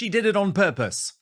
She did it on purpose.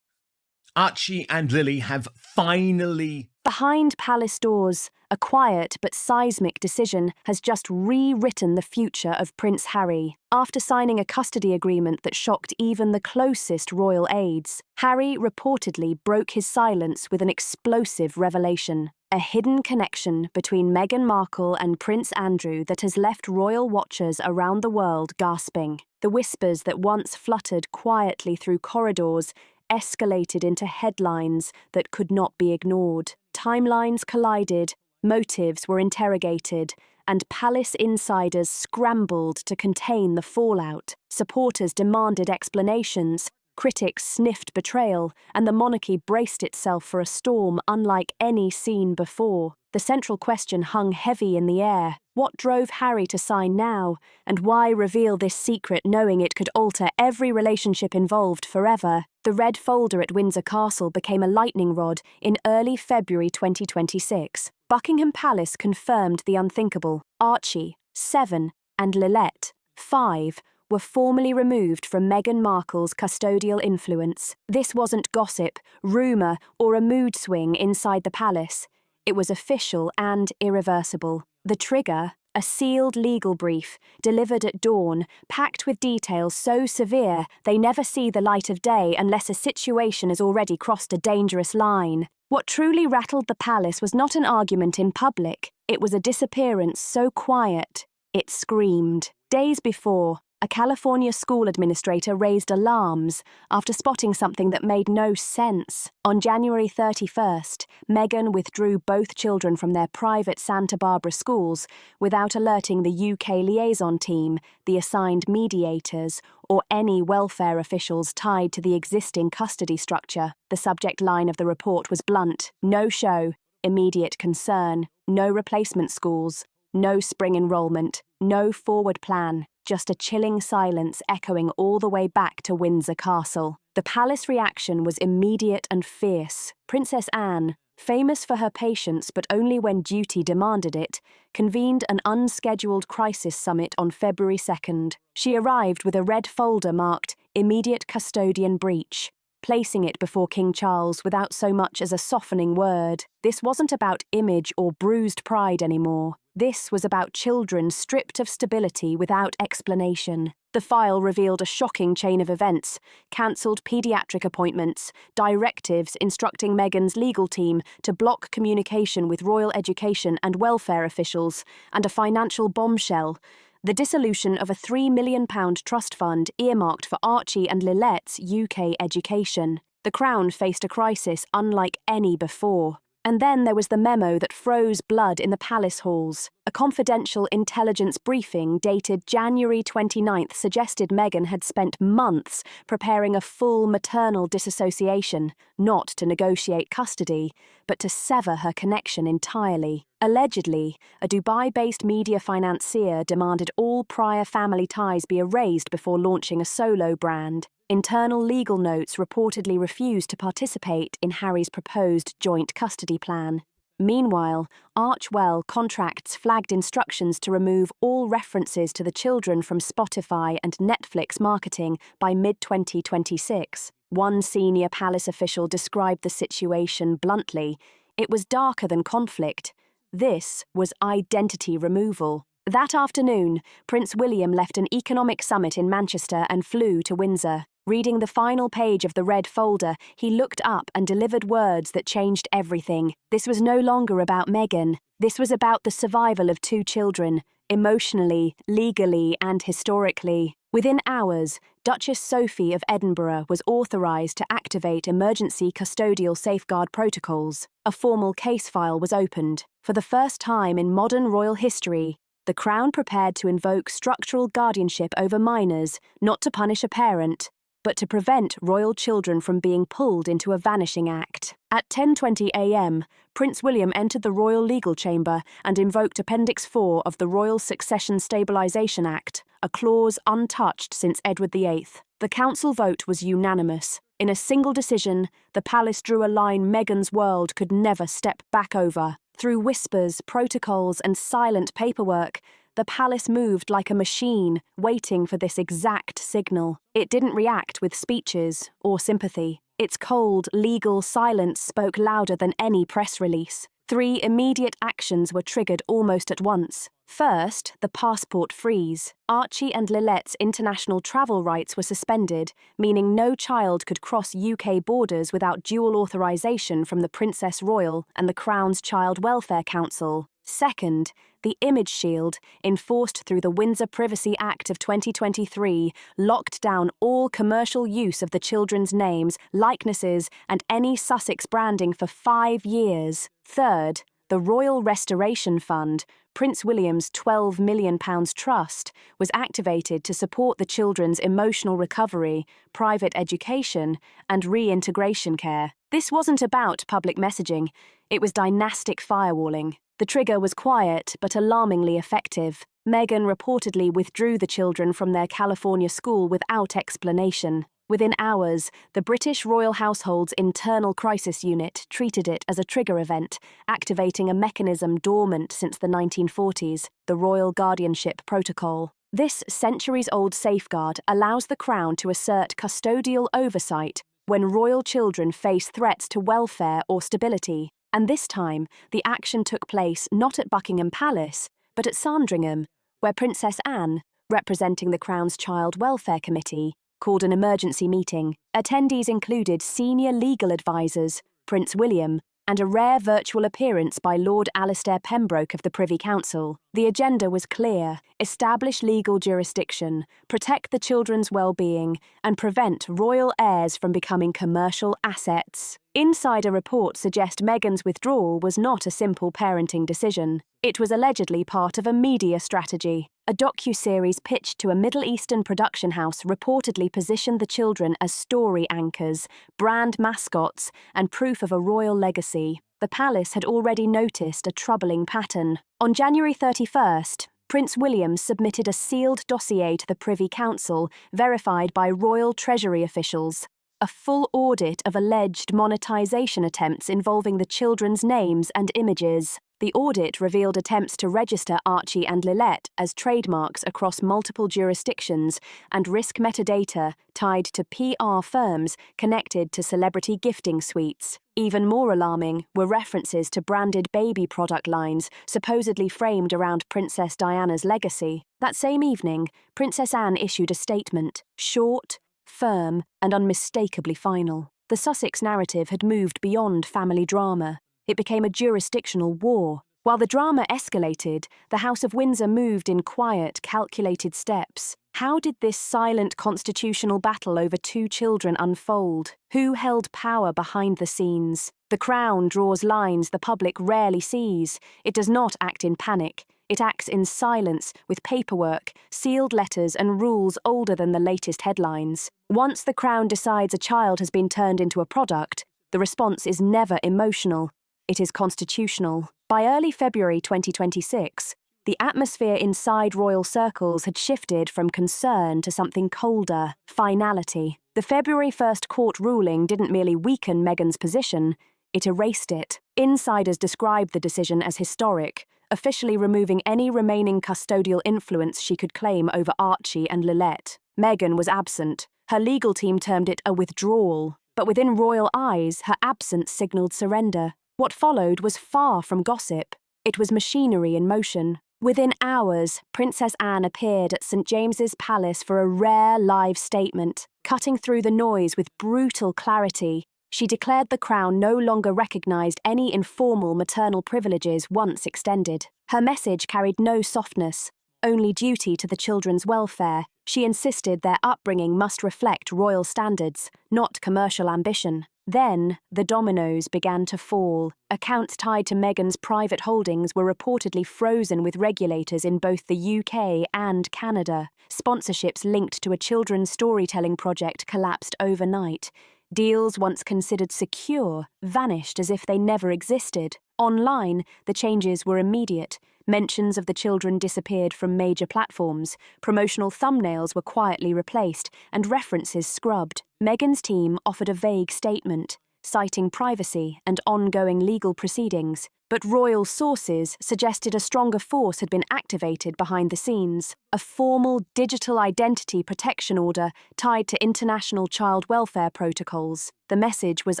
Archie and Lily have finally... Behind palace doors, a quiet but seismic decision has just rewritten the future of Prince Harry. After signing a custody agreement that shocked even the closest royal aides, Harry reportedly broke his silence with an explosive revelation. A hidden connection between Meghan Markle and Prince Andrew that has left royal watchers around the world gasping. The whispers that once fluttered quietly through corridors escalated into headlines that could not be ignored. Timelines collided, motives were interrogated, and palace insiders scrambled to contain the fallout. Supporters demanded explanations, critics sniffed betrayal, and the monarchy braced itself for a storm unlike any seen before. The central question hung heavy in the air. What drove Harry to sign now, and why reveal this secret knowing it could alter every relationship involved forever? The red folder at Windsor Castle became a lightning rod in early February 2026. Buckingham Palace confirmed the unthinkable. Archie, 7, and Lilette, 5, were formally removed from Meghan Markle's custodial influence. This wasn't gossip, rumour, or a mood swing inside the palace. It was official and irreversible. The trigger, a sealed legal brief, delivered at dawn, packed with details so severe they never see the light of day unless a situation has already crossed a dangerous line. What truly rattled the palace was not an argument in public, it was a disappearance so quiet, it screamed. Days before, a California school administrator raised alarms after spotting something that made no sense. On January 31st, Meghan withdrew both children from their private Santa Barbara schools without alerting the UK liaison team, the assigned mediators, or any welfare officials tied to the existing custody structure. The subject line of the report was blunt: no show, immediate concern, no replacement schools, no spring enrollment, no forward plan. Just a chilling silence echoing all the way back to Windsor Castle. The palace reaction was immediate and fierce. Princess Anne, famous for her patience but only when duty demanded it, convened an unscheduled crisis summit on February 2nd. She arrived with a red folder marked "Immediate Custodian Breach," placing it before King Charles without so much as a softening word. This wasn't about image or bruised pride anymore. This was about children stripped of stability without explanation. The file revealed a shocking chain of events: cancelled paediatric appointments, directives instructing Meghan's legal team to block communication with royal education and welfare officials, and a financial bombshell: the dissolution of a £3 million trust fund earmarked for Archie and Lilette's UK education. The Crown faced a crisis unlike any before. And then there was the memo that froze blood in the palace halls. A confidential intelligence briefing dated January 29th suggested Meghan had spent months preparing a full maternal disassociation, not to negotiate custody, but to sever her connection entirely. Allegedly, a Dubai-based media financier demanded all prior family ties be erased before launching a solo brand. Internal legal notes reportedly refused to participate in Harry's proposed joint custody plan. Meanwhile, Archwell Contracts flagged instructions to remove all references to the children from Spotify and Netflix marketing by mid-2026. One senior palace official described the situation bluntly: it was darker than conflict. This was identity removal. That afternoon, Prince William left an economic summit in Manchester and flew to Windsor. Reading the final page of the red folder, he looked up and delivered words that changed everything. This was no longer about Meghan. This was about the survival of 2 children, emotionally, legally, and historically. Within hours, Duchess Sophie of Edinburgh was authorised to activate emergency custodial safeguard protocols. A formal case file was opened. For the first time in modern royal history, the Crown prepared to invoke structural guardianship over minors, not to punish a parent, but to prevent royal children from being pulled into a vanishing act. At 10:20 a.m., Prince William entered the Royal Legal Chamber and invoked Appendix 4 of the Royal Succession Stabilisation Act, a clause untouched since Edward VIII. The council vote was unanimous. In a single decision, the palace drew a line Meghan's world could never step back over. Through whispers, protocols, and silent paperwork, The palace moved like a machine, waiting for this exact signal. It didn't react with speeches or sympathy. Its cold, legal silence spoke louder than any press release. 3 immediate actions were triggered almost at once. First, the passport freeze. Archie and Lilette's international travel rights were suspended, meaning no child could cross UK borders without dual authorization from the Princess Royal and the Crown's Child Welfare Council. Second, the image shield, enforced through the Windsor Privacy Act of 2023, locked down all commercial use of the children's names, likenesses, and any Sussex branding for 5 years. Third, the Royal Restoration Fund, Prince William's £12 million trust, was activated to support the children's emotional recovery, private education, and reintegration care. This wasn't about public messaging, it was dynastic firewalling. The trigger was quiet but alarmingly effective. Meghan reportedly withdrew the children from their California school without explanation. Within hours, the British royal household's internal crisis unit treated it as a trigger event, activating a mechanism dormant since the 1940s, the Royal Guardianship Protocol. This centuries-old safeguard allows the Crown to assert custodial oversight when royal children face threats to welfare or stability. And this time, the action took place not at Buckingham Palace, but at Sandringham, where Princess Anne, representing the Crown's Child Welfare Committee, called an emergency meeting. Attendees included senior legal advisors, Prince William, and a rare virtual appearance by Lord Alastair Pembroke of the Privy Council. The agenda was clear: establish legal jurisdiction, protect the children's well-being, and prevent royal heirs from becoming commercial assets. Insider reports suggest Meghan's withdrawal was not a simple parenting decision. It was allegedly part of a media strategy. A docuseries pitched to a Middle Eastern production house reportedly positioned the children as story anchors, brand mascots, and proof of a royal legacy. The palace had already noticed a troubling pattern. On January 31st, Prince William submitted a sealed dossier to the Privy Council, verified by Royal Treasury officials. A full audit of alleged monetization attempts involving the children's names and images. The audit revealed attempts to register Archie and Lilette as trademarks across multiple jurisdictions and risk metadata tied to PR firms connected to celebrity gifting suites. Even more alarming were references to branded baby product lines supposedly framed around Princess Diana's legacy. That same evening, Princess Anne issued a statement, short, firm, and unmistakably final. The Sussex narrative had moved beyond family drama. It became a jurisdictional war. While the drama escalated, the House of Windsor moved in quiet, calculated steps. How did this silent constitutional battle over 2 children unfold? Who held power behind the scenes? The Crown draws lines the public rarely sees. It does not act in panic. It acts in silence, with paperwork, sealed letters, and rules older than the latest headlines. Once the Crown decides a child has been turned into a product, the response is never emotional. It is constitutional. By early February 2026, the atmosphere inside royal circles had shifted from concern to something colder, finality. The February 1st court ruling didn't merely weaken Meghan's position, it erased it. Insiders described the decision as historic, officially removing any remaining custodial influence she could claim over Archie and Lilette. Meghan was absent. Her legal team termed it a withdrawal. But within royal eyes, her absence signalled surrender. What followed was far from gossip. It was machinery in motion. Within hours, Princess Anne appeared at St James's Palace for a rare live statement. Cutting through the noise with brutal clarity, she declared the Crown no longer recognised any informal maternal privileges once extended. Her message carried no softness, only duty to the children's welfare. She insisted their upbringing must reflect royal standards, not commercial ambition. Then, the dominoes began to fall. Accounts tied to Meghan's private holdings were reportedly frozen with regulators in both the UK and Canada. Sponsorships linked to a children's storytelling project collapsed overnight. Deals once considered secure vanished as if they never existed. Online, the changes were immediate. Mentions of the children disappeared from major platforms, promotional thumbnails were quietly replaced, and references scrubbed. Meghan's team offered a vague statement. citing privacy and ongoing legal proceedings. But royal sources suggested a stronger force had been activated behind the scenes, a formal digital identity protection order tied to international child welfare protocols. The message was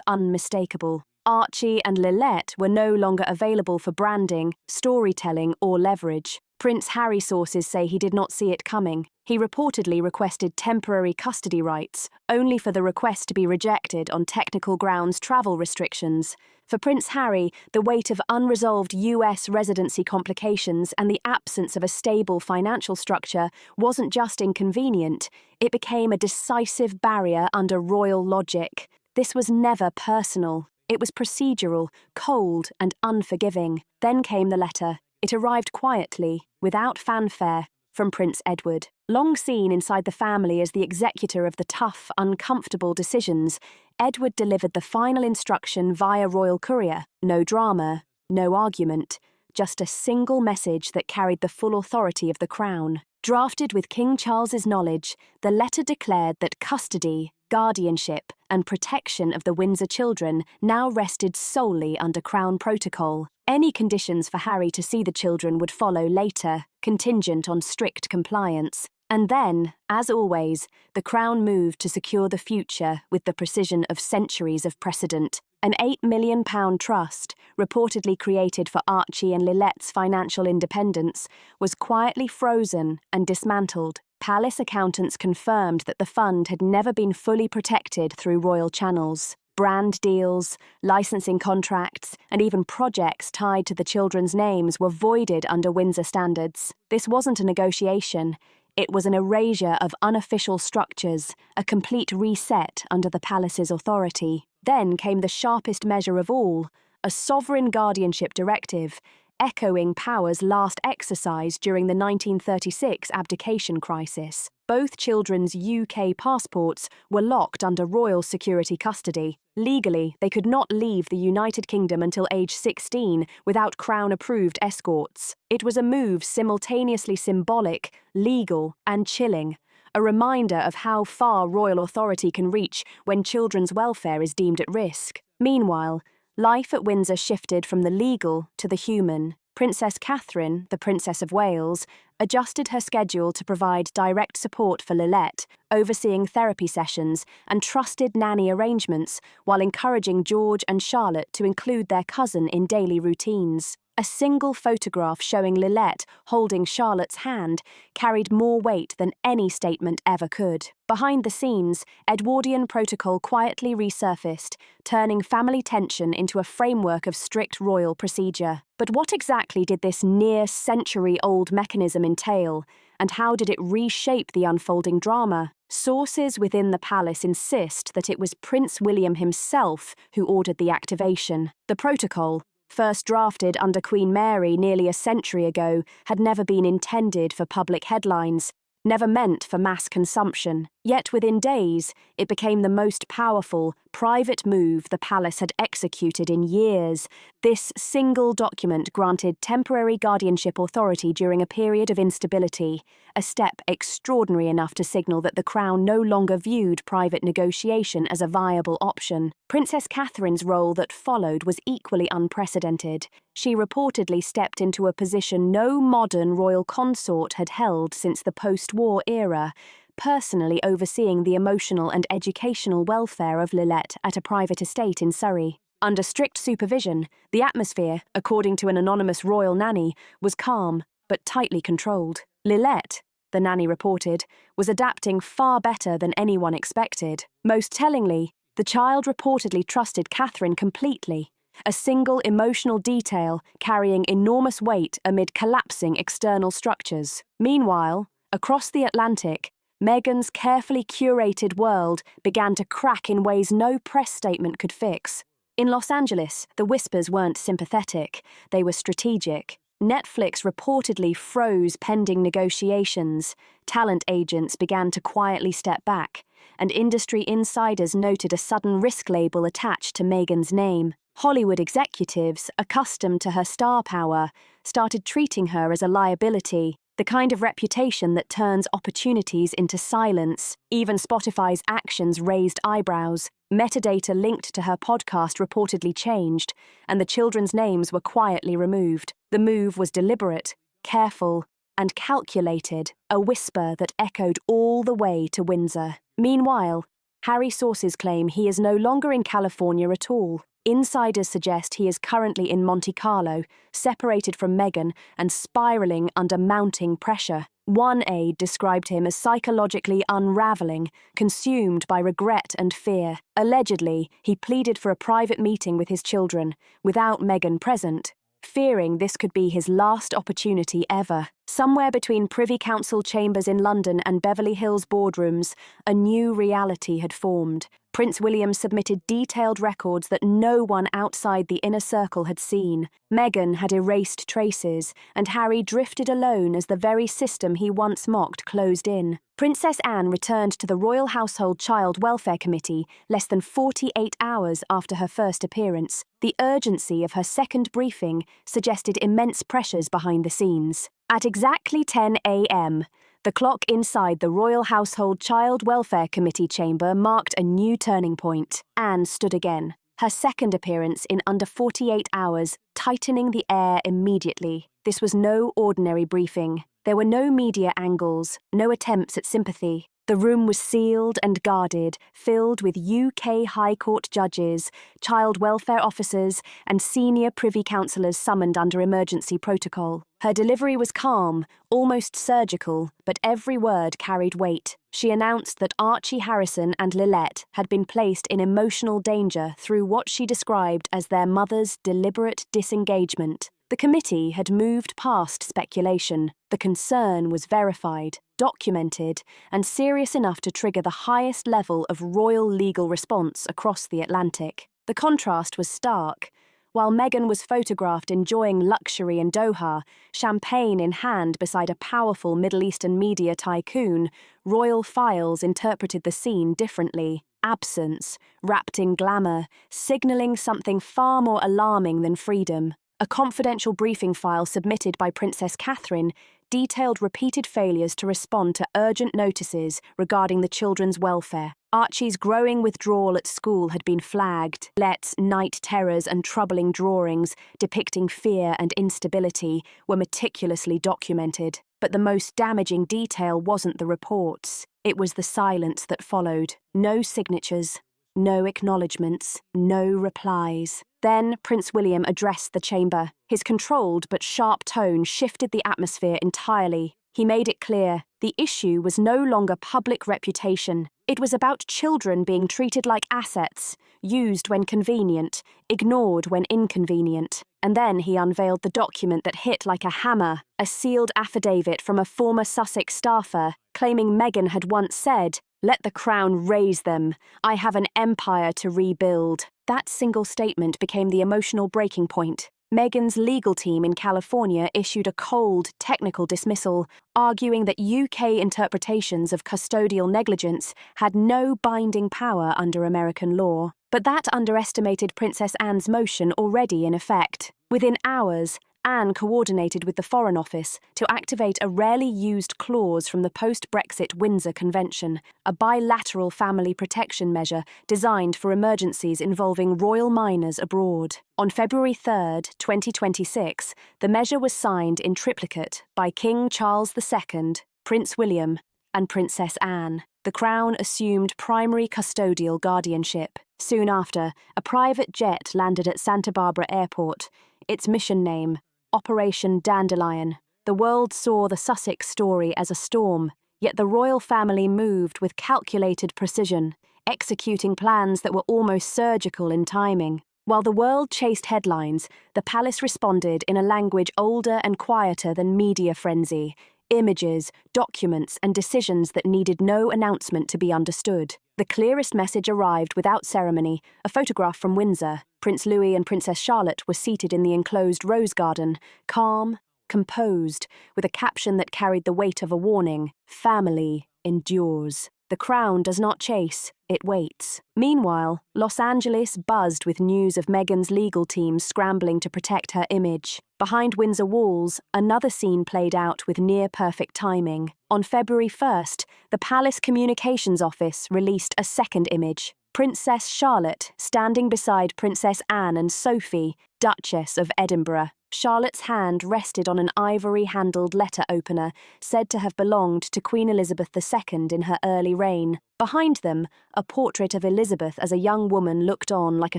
unmistakable. Archie and Lilette were no longer available for branding, storytelling, or leverage. Prince Harry sources say he did not see it coming. He reportedly requested temporary custody rights, only for the request to be rejected on technical grounds travel restrictions. For Prince Harry, the weight of unresolved US residency complications and the absence of a stable financial structure wasn't just inconvenient, it became a decisive barrier under royal logic. This was never personal. It was procedural, cold, and unforgiving. Then came the letter. It arrived quietly, without fanfare, from Prince Edward. Long seen inside the family as the executor of the tough, uncomfortable decisions, Edward delivered the final instruction via royal courier. No drama, no argument, just a single message that carried the full authority of the crown. Drafted with King Charles's knowledge, the letter declared that custody, guardianship, and protection of the Windsor children now rested solely under Crown protocol. Any conditions for Harry to see the children would follow later, contingent on strict compliance. And then, as always, the Crown moved to secure the future with the precision of centuries of precedent. An £8 million trust, reportedly created for Archie and Lilette's financial independence, was quietly frozen and dismantled. Palace accountants confirmed that the fund had never been fully protected through royal channels. Brand deals, licensing contracts, and even projects tied to the children's names were voided under Windsor standards. This wasn't a negotiation. It was an erasure of unofficial structures, a complete reset under the palace's authority. Then came the sharpest measure of all, a sovereign guardianship directive, echoing power's last exercise during the 1936 abdication crisis. Both children's UK passports were locked under royal security custody. Legally, they could not leave the United Kingdom until age 16 without Crown-approved escorts. It was a move simultaneously symbolic, legal, and chilling, a reminder of how far royal authority can reach when children's welfare is deemed at risk. Meanwhile, life at Windsor shifted from the legal to the human. Princess Catherine, the Princess of Wales, adjusted her schedule to provide direct support for Lilette, overseeing therapy sessions and trusted nanny arrangements while encouraging George and Charlotte to include their cousin in daily routines. A single photograph showing Lilette holding Charlotte's hand carried more weight than any statement ever could. Behind the scenes, Edwardian protocol quietly resurfaced, turning family tension into a framework of strict royal procedure. But what exactly did this near-century-old mechanism entail, and how did it reshape the unfolding drama? Sources within the palace insist that it was Prince William himself who ordered the activation. The protocol, first drafted under Queen Mary nearly a century ago, had never been intended for public headlines, never meant for mass consumption. Yet within days, it became the most powerful, private move the palace had executed in years. This single document granted temporary guardianship authority during a period of instability, a step extraordinary enough to signal that the Crown no longer viewed private negotiation as a viable option. Princess Catherine's role that followed was equally unprecedented. She reportedly stepped into a position no modern royal consort had held since the post-war era, personally overseeing the emotional and educational welfare of Lilette at a private estate in Surrey. Under strict supervision, the atmosphere, according to an anonymous royal nanny, was calm but tightly controlled. Lilette, the nanny reported, was adapting far better than anyone expected. Most tellingly, the child reportedly trusted Catherine completely, a single emotional detail carrying enormous weight amid collapsing external structures. Meanwhile, across the Atlantic, Meghan's carefully curated world began to crack in ways no press statement could fix. In Los Angeles, the whispers weren't sympathetic, they were strategic. Netflix reportedly froze pending negotiations, talent agents began to quietly step back, and industry insiders noted a sudden risk label attached to Meghan's name. Hollywood executives, accustomed to her star power, started treating her as a liability. The the kind of reputation that turns opportunities into silence. Even Spotify's actions raised eyebrows. Metadata linked to her podcast reportedly changed, and the children's names were quietly removed. The move was deliberate, careful, and calculated, a whisper that echoed all the way to Windsor. Meanwhile, Harry sources claim he is no longer in California at all. Insiders suggest he is currently in Monte Carlo, separated from Meghan and spiraling under mounting pressure. One aide described him as psychologically unraveling, consumed by regret and fear. Allegedly, he pleaded for a private meeting with his children, without Meghan present, fearing this could be his last opportunity ever. Somewhere between Privy Council chambers in London and Beverly Hills boardrooms, a new reality had formed. Prince William submitted detailed records that no one outside the inner circle had seen. Meghan had erased traces, and Harry drifted alone as the very system he once mocked closed in. Princess Anne returned to the Royal Household Child Welfare Committee less than 48 hours after her first appearance. The urgency of her second briefing suggested immense pressures behind the scenes. At exactly 10 a.m., the clock inside the Royal Household Child Welfare Committee chamber marked a new turning point. Anne stood again, her second appearance in under 48 hours, tightening the air immediately. This was no ordinary briefing. There were no media angles, no attempts at sympathy. The room was sealed and guarded, filled with UK High Court judges, child welfare officers, and senior Privy Councillors summoned under emergency protocol. Her delivery was calm, almost surgical, but every word carried weight. She announced that Archie Harrison and Lilette had been placed in emotional danger through what she described as their mother's deliberate disengagement. The committee had moved past speculation. The concern was verified, documented, and serious enough to trigger the highest level of royal legal response across the Atlantic. The contrast was stark. While Meghan was photographed enjoying luxury in Doha, champagne in hand beside a powerful Middle Eastern media tycoon, royal files interpreted the scene differently. Absence, wrapped in glamour, signalling something far more alarming than freedom. A confidential briefing file submitted by Princess Catherine detailed repeated failures to respond to urgent notices regarding the children's welfare. Archie's growing withdrawal at school had been flagged. Let's night terrors and troubling drawings depicting fear and instability were meticulously documented. But the most damaging detail wasn't the reports. It was the silence that followed. No signatures, no acknowledgements, no replies. Then Prince William addressed the chamber. His controlled but sharp tone shifted the atmosphere entirely. He made it clear the issue was no longer public reputation. It was about children being treated like assets, used when convenient, ignored when inconvenient. And then he unveiled the document that hit like a hammer, a sealed affidavit from a former Sussex staffer, claiming Meghan had once said, "Let the crown raise them. I have an empire to rebuild." That single statement became the emotional breaking point. Meghan's legal team in California issued a cold, technical dismissal, arguing that UK interpretations of custodial negligence had no binding power under American law. But that underestimated Princess Anne's motion already in effect. Within hours, Anne coordinated with the Foreign Office to activate a rarely used clause from the post-Brexit Windsor Convention, a bilateral family protection measure designed for emergencies involving royal minors abroad. On February 3, 2026, the measure was signed in triplicate by King Charles II, Prince William, and Princess Anne. The Crown assumed primary custodial guardianship. Soon after, a private jet landed at Santa Barbara Airport, its mission name, Operation Dandelion. The world saw the Sussex story as a storm, yet the royal family moved with calculated precision, executing plans that were almost surgical in timing. While the world chased headlines, the palace responded in a language older and quieter than media frenzy. Images, documents, and decisions that needed no announcement to be understood. The clearest message arrived without ceremony, a photograph from Windsor. Prince Louis and Princess Charlotte were seated in the enclosed rose garden, calm, composed, with a caption that carried the weight of a warning: "Family endures." The crown does not chase, it waits. Meanwhile, Los Angeles buzzed with news of Meghan's legal team scrambling to protect her image. Behind Windsor walls, another scene played out with near-perfect timing. On February 1st, the Palace Communications Office released a second image. Princess Charlotte standing beside Princess Anne and Sophie, Duchess of Edinburgh. Charlotte's hand rested on an ivory-handled letter opener said to have belonged to Queen Elizabeth II in her early reign. Behind them, a portrait of Elizabeth as a young woman looked on like a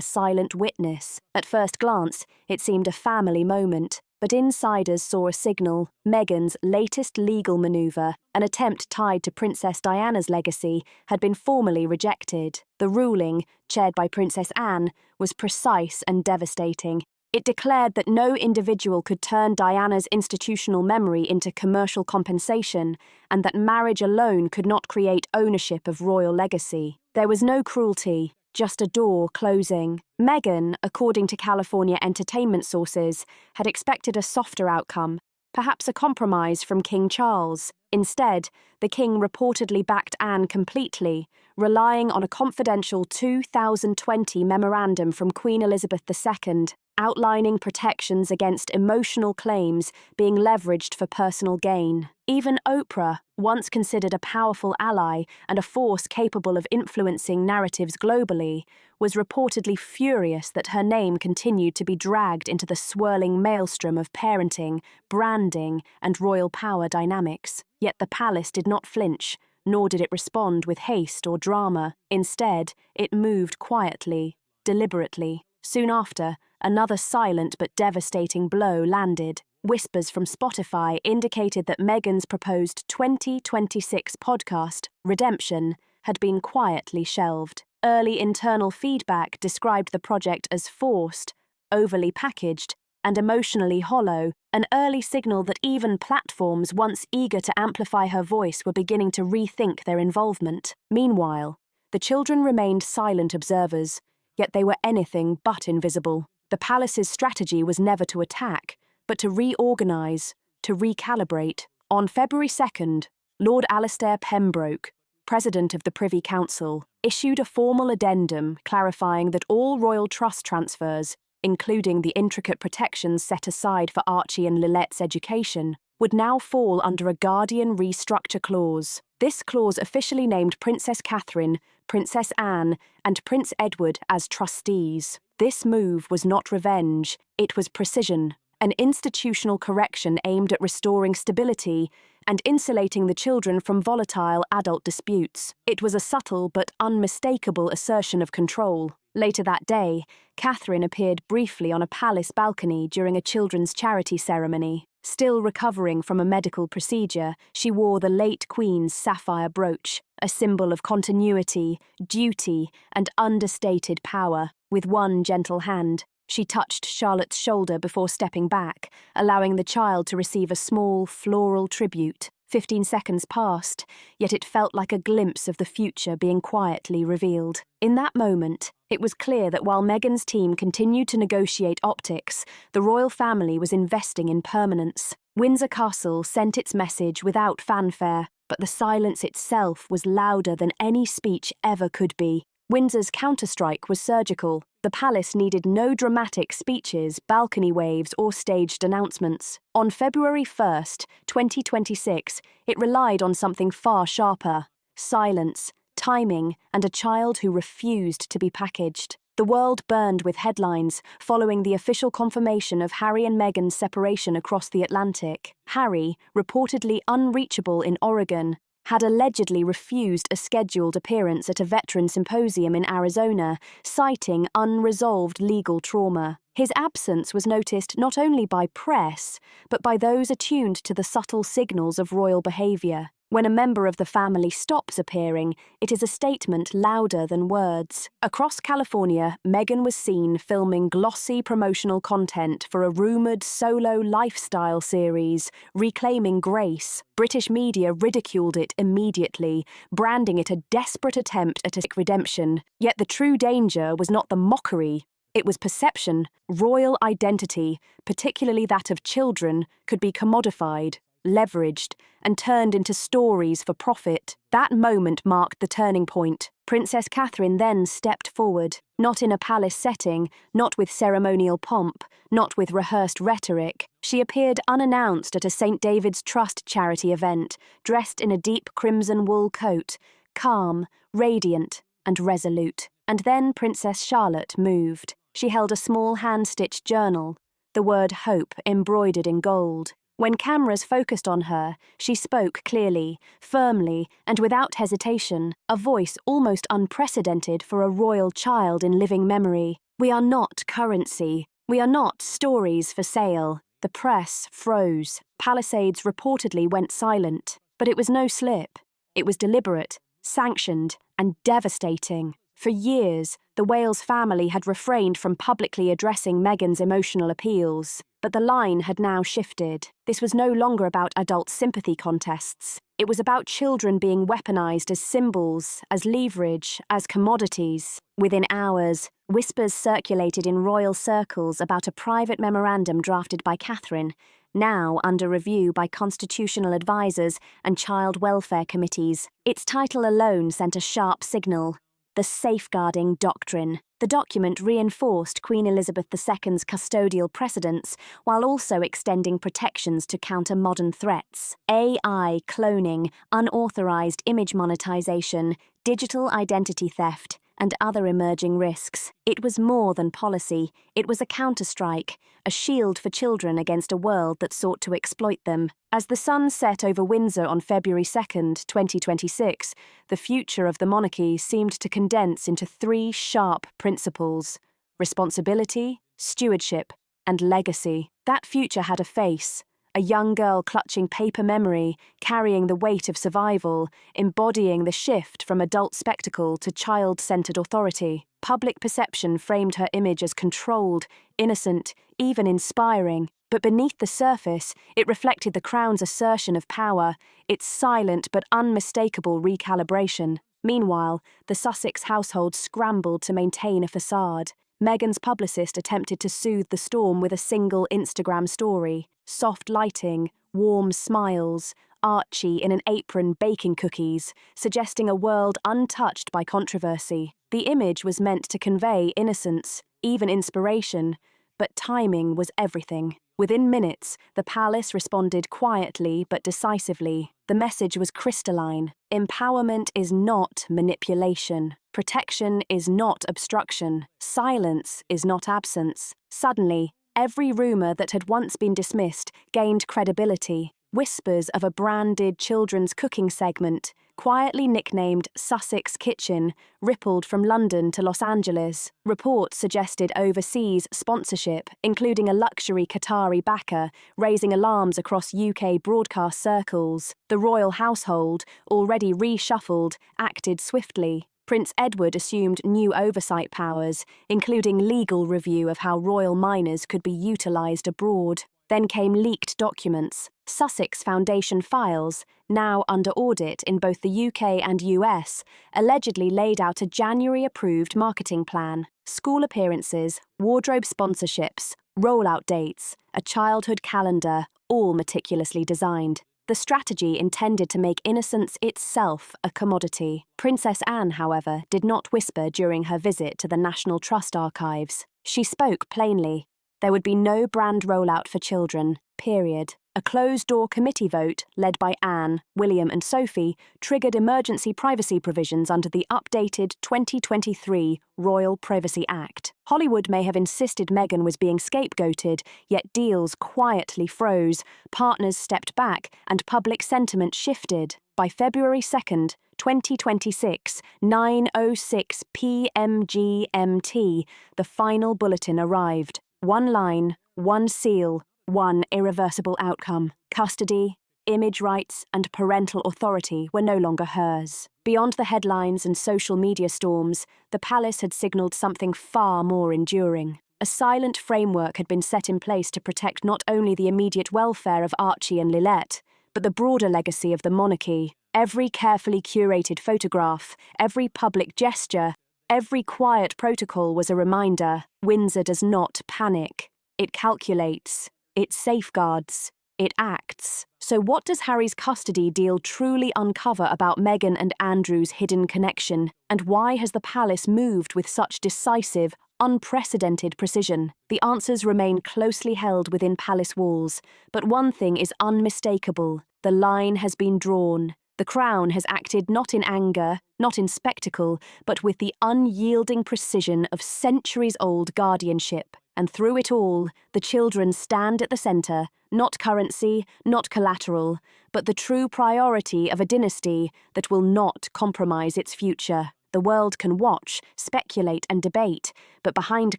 silent witness. At first glance, it seemed a family moment, but insiders saw a signal. Meghan's latest legal maneuver, an attempt tied to Princess Diana's legacy, had been formally rejected. The ruling, chaired by Princess Anne, was precise and devastating. It declared that no individual could turn Diana's institutional memory into commercial compensation, and that marriage alone could not create ownership of royal legacy. There was no cruelty, just a door closing. Meghan, according to California entertainment sources, had expected a softer outcome, perhaps a compromise from King Charles. Instead, the king reportedly backed Anne completely, relying on a confidential 2020 memorandum from Queen Elizabeth II, outlining protections against emotional claims being leveraged for personal gain. Even Oprah, once considered a powerful ally and a force capable of influencing narratives globally, was reportedly furious that her name continued to be dragged into the swirling maelstrom of parenting, branding, and royal power dynamics. Yet the palace did not flinch, nor did it respond with haste or drama. Instead, it moved quietly, deliberately. Soon after, another silent but devastating blow landed. Whispers from Spotify indicated that Meghan's proposed 2026 podcast, Redemption, had been quietly shelved. Early internal feedback described the project as forced, overly packaged, and emotionally hollow, an early signal that even platforms once eager to amplify her voice were beginning to rethink their involvement. Meanwhile, the children remained silent observers, yet they were anything but invisible. The palace's strategy was never to attack, but to reorganize, to recalibrate. On February 2nd, Lord Alastair Pembroke, President of the Privy Council, issued a formal addendum clarifying that all royal trust transfers, including the intricate protections set aside for Archie and Lilette's education, would now fall under a Guardian restructure clause. This clause officially named Princess Catherine, Princess Anne, and Prince Edward as trustees. This move was not revenge, it was precision, an institutional correction aimed at restoring stability and insulating the children from volatile adult disputes. It was a subtle but unmistakable assertion of control. Later that day, Catherine appeared briefly on a palace balcony during a children's charity ceremony. Still recovering from a medical procedure, she wore the late Queen's sapphire brooch, a symbol of continuity, duty, and understated power. With one gentle hand, she touched Charlotte's shoulder before stepping back, allowing the child to receive a small, floral tribute. 15 seconds passed, yet it felt like a glimpse of the future being quietly revealed. In that moment, it was clear that while Meghan's team continued to negotiate optics, the royal family was investing in permanence. Windsor Castle sent its message without fanfare, but the silence itself was louder than any speech ever could be. Windsor's counterstrike was surgical. The palace needed no dramatic speeches, balcony waves, or staged announcements. On February 1st, 2026, it relied on something far sharper: silence, timing, and a child who refused to be packaged. The world burned with headlines following the official confirmation of Harry and Meghan's separation across the Atlantic. Harry, reportedly unreachable in Oregon, had allegedly refused a scheduled appearance at a veteran symposium in Arizona, citing unresolved legal trauma. His absence was noticed not only by press, but by those attuned to the subtle signals of royal behavior. When a member of the family stops appearing, it is a statement louder than words. Across California, Meghan was seen filming glossy promotional content for a rumored solo lifestyle series, Reclaiming Grace. British media ridiculed it immediately, branding it a desperate attempt at a redemption. Yet the true danger was not the mockery. It was perception. Royal identity, particularly that of children, could be commodified. leveraged, and turned into stories for profit. That moment marked the turning point. Princess Catherine then stepped forward, not in a palace setting, not with ceremonial pomp, not with rehearsed rhetoric. She appeared unannounced at a St. David's Trust charity event, dressed in a deep crimson wool coat, calm, radiant, and resolute. And then Princess Charlotte moved. She held a small hand-stitched journal, the word hope embroidered in gold. When cameras focused on her, she spoke clearly, firmly, and without hesitation, a voice almost unprecedented for a royal child in living memory. "We are not currency. We are not stories for sale." The press froze. Palisades reportedly went silent. But it was no slip. It was deliberate, sanctioned, and devastating. For years, the Wales family had refrained from publicly addressing Meghan's emotional appeals, but the line had now shifted. This was no longer about adult sympathy contests. It was about children being weaponized as symbols, as leverage, as commodities. Within hours, whispers circulated in royal circles about a private memorandum drafted by Catherine, now under review by constitutional advisors and child welfare committees. Its title alone sent a sharp signal: the Safeguarding Doctrine. The document reinforced Queen Elizabeth II's custodial precedents while also extending protections to counter modern threats. AI cloning, unauthorized image monetization, digital identity theft, and other emerging risks. It was more than policy. It was a counterstrike, a shield for children against a world that sought to exploit them. As the sun set over Windsor on February 2nd, 2026, the future of the monarchy seemed to condense into three sharp principles: responsibility, stewardship, and legacy. That future had a face: a young girl clutching paper memory, carrying the weight of survival, embodying the shift from adult spectacle to child-centered authority. Public perception framed her image as controlled, innocent, even inspiring. But beneath the surface, it reflected the Crown's assertion of power, its silent but unmistakable recalibration. Meanwhile, the Sussex household scrambled to maintain a facade. Meghan's publicist attempted to soothe the storm with a single Instagram story: soft lighting, warm smiles, Archie in an apron baking cookies, suggesting a world untouched by controversy. The image was meant to convey innocence, even inspiration, but timing was everything. Within minutes, the palace responded quietly but decisively. The message was crystalline: empowerment is not manipulation. Protection is not obstruction. Silence is not absence. Suddenly, every rumour that had once been dismissed gained credibility. Whispers of a branded children's cooking segment, quietly nicknamed Sussex Kitchen, rippled from London to Los Angeles. Reports suggested overseas sponsorship, including a luxury Qatari backer, raising alarms across UK broadcast circles. The royal household, already reshuffled, acted swiftly. Prince Edward assumed new oversight powers, including legal review of how royal minors could be utilised abroad. Then came leaked documents. Sussex Foundation files, now under audit in both the UK and US, allegedly laid out a January-approved marketing plan: school appearances, wardrobe sponsorships, rollout dates, a childhood calendar, all meticulously designed. The strategy intended to make innocence itself a commodity. Princess Anne, however, did not whisper during her visit to the National Trust archives. She spoke plainly. There would be no brand rollout for children, period. A closed-door committee vote, led by Anne, William and Sophie, triggered emergency privacy provisions under the updated 2023 Royal Privacy Act. Hollywood may have insisted Meghan was being scapegoated, yet deals quietly froze, partners stepped back, and public sentiment shifted. By February 2nd, 2026, 9:06 p.m. GMT, the final bulletin arrived. One line, one seal, one irreversible outcome. Custody, image rights, and parental authority were no longer hers. Beyond the headlines and social media storms, the palace had signalled something far more enduring. A silent framework had been set in place to protect not only the immediate welfare of Archie and Lilette, but the broader legacy of the monarchy. Every carefully curated photograph, every public gesture, every quiet protocol was a reminder: Windsor does not panic. It calculates. It safeguards. it acts. So what does Harry's custody deal truly uncover about Meghan and Andrew's hidden connection? And why has the palace moved with such decisive, unprecedented precision? The answers remain closely held within palace walls, but one thing is unmistakable. The line has been drawn. The Crown has acted not in anger, not in spectacle, but with the unyielding precision of centuries-old guardianship. And through it all, the children stand at the centre, not currency, not collateral, but the true priority of a dynasty that will not compromise its future. The world can watch, speculate and debate, but behind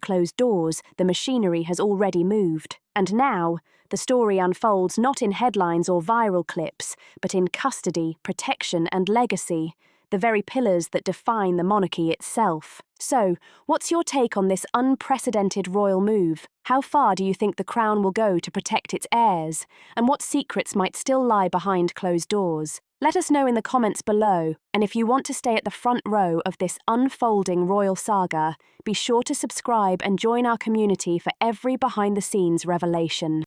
closed doors, the machinery has already moved. And now, the story unfolds not in headlines or viral clips, but in custody, protection and legacy, the very pillars that define the monarchy itself. So, what's your take on this unprecedented royal move? How far do you think the Crown will go to protect its heirs? And what secrets might still lie behind closed doors? Let us know in the comments below, and if you want to stay at the front row of this unfolding royal saga, be sure to subscribe and join our community for every behind-the-scenes revelation.